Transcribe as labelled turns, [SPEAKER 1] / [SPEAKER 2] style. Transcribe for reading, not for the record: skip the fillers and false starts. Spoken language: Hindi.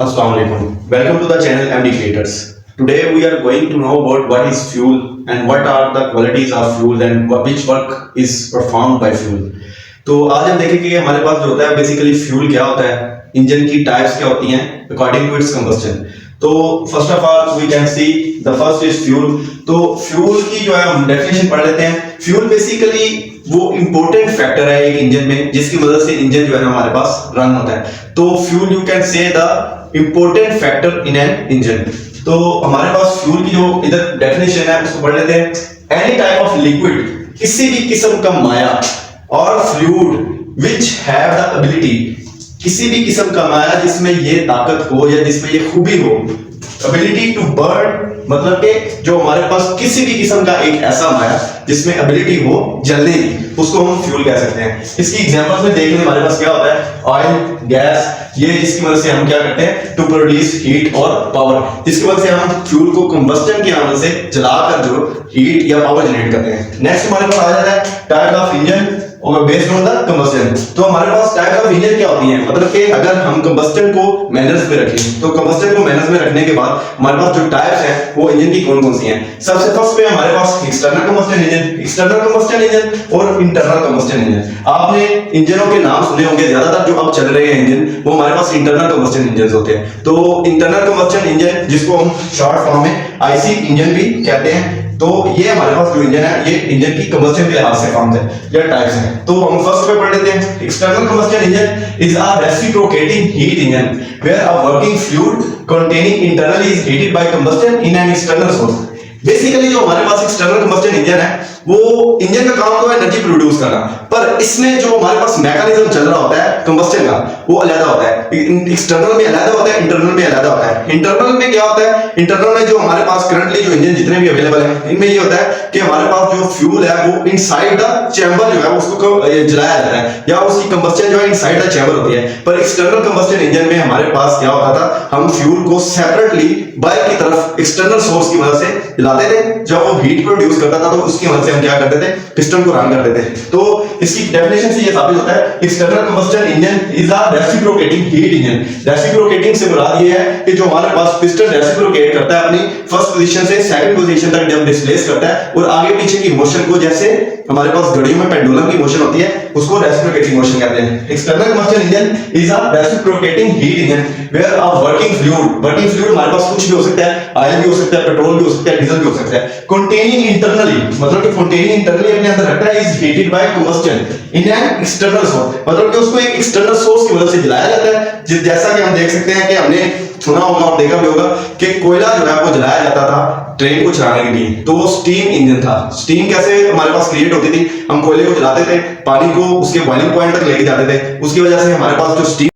[SPEAKER 1] Assalamu alaikum. Welcome to the channel MD Creators. Today we are going to know about what is fuel and what are the qualities of fuel and which work is performed by fuel. तो आज हम देखेंगे कि हमारे पास जो होता है बेसिकली फ्यूल क्या होता है, इंजन की टाइप्स क्या होती हैं अकॉर्डिंग टू इट्स कंबस्टन. तो first of all we can see the first is fuel. तो फ्यूल की जो है हम डेफिनेशन पढ़ लेते हैं. फ्यूल बेसिकली वो इंपॉर्टेंट फैक्टर है एक इंजन में जिसकी मदद से इंजन जो है ना हमारे पास रन होता है. तो fuel you can say the important factor in an engine. तो हमारे पास फ्यूल की जो इधर डेफिनेशन है उसको पढ़ लेते हैं. एनी टाइप ऑफ लिक्विड, किसी भी किस्म का माया और fluid which have the ability, किसी भी किस्म का माया जिसमें ये ताकत हो या जिसमें ये खूबी हो. एबिलिटी टू बर्न मतलब कि जो हमारे पास किसी भी किस्म का एक ऐसा माया जिसमें एबिलिटी हो जलने की, उसको हम फ्यूल कह सकते हैं. इसकी एग्जांपल्स में देखने हमारे पास क्या होता है, ऑयल, गैस, ये जिसकी वजह से हम क्या करते हैं टू प्रोड्यूस हीट और पावर, जिसकी वजह से हम फ्यूल को कंबस्टन की अमल से जलाकर जो हीट या पावर जनरेट करते हैं. नेक्स्ट हमारे पास आ जाता है टाइप ऑफ इंजन और बेस्ड ऑन द कंबस्टन. तो हमारे पास टाइप ऑफ इंजन क्या होती है, मतलब कि अगर हम कंबस्टन को मैनर्स में रखें तो कंबस्टन को मैनर्स में रखने के बाद हमारे पास जो टाइप्स हैं वो इंजन की कौन कौन सी हैं. सबसे फर्स्ट पे हमारे पास एक्सटर्नल कंबस्टन इंजन और इंटरनल कंबस्टन इंजन. आपने इंजनों के नाम सुने होंगे, ज्यादातर जो अब चल रहे हैं इंजन वो हमारे पास इंटरनल कंबस्टन इंजन होते हैं. तो इंटरनल कंबस्टन इंजन जिसको हम शॉर्ट फॉर्म में आईसी इंजन भी कहते हैं. तो ये हमारे पास जो इंजन है ये इंजन की कंबस्टन के लिहाज से फॉर्म्स है या टाइप्स हैं. तो हम फर्स्ट पे पढ़ लेते हैं. External combustion engine is a reciprocating heat engine where a working fluid containing internally is heated by combustion in an external source. Basically जो हमारे पास एक्सटर्नल कंबस्टन इंजन है वो इंजन का काम तो है एनर्जी प्रोड्यूस करना, पर इसमें जो हमारे पास मैकेनिज्म चल रहा होता है कंबस्टन का वो अलग होता है. एक्सटर्नल में अलग होता है, इंटरनल में अलग होता है. इंटरनल में क्या होता है, इंटरनल में जो हमारे पास करंटली जो इंजन जितने भी अवेलेबल हैं इनमें ये होता है कि हमारे पास जो फ्यूल है वो इनसाइड द चैम्बर जो है उसको जलाया जाता है या उसकी कंबस्टन जो है इनसाइड द चैम्बर होती है. पर एक्सटर्नल कंबस्टन इंजन में हमारे पास क्या होता था, हम फ्यूल को सेपरेटली बाहर की तरफ एक्सटर्नल सोर्स की मदद से जलाते थे. जब वो हीट प्रोड्यूस करता था तो उसकी मदद से हम क्या करते थे, पिस्टन को रन करते थे. तो इसकी डेफिनेशन से ये साबित होता है external combustion engine is a reciprocating heat engine. Reciprocating से मुराद ये है कि जो हमारे पास पिस्टन रेसिप्रोकेट करता है अपनी फर्स्ट पोजीशन से सेकंड पोजीशन तक जब डिस्प्लेस करता है और आगे पीछे की मोशन को, जैसे हमारे पास घड़ियों में पेंडुलम की मोशन होती है, उसको रेसिप्रोकेटिंग मोशन कहते हैं. External combustion engine is a reciprocating heat engine where a working fluid हमारे पास कुछ भी हो सकता है, ऑयल भी हो सकता है, पेट्रोल भी हो सकता है, डीजल भी हो सकता है, containing internally मतलब कि containing internally अपने अंदर रखता है is heated by combustion in an external source, मतलब कि उसको एक एक्सटर्नल सोर्स की मदद से जलाया जाता है. जैसा कि हम देख सकते हैं कि हमने सुना होगा और देखा भी होगा कि कोयला जो है वो जलाया जाता था ट्रेन को चलाने के लिए, तो वो स्टीम इंजन था. स्टीम कैसे हमारे पास क्रिएट होती थी, हम कोयले को जलाते थे, पानी को उसके बॉइलिंग पॉइंट तक लेके जाते थे, उसकी वजह से हमारे पास जो स्टीम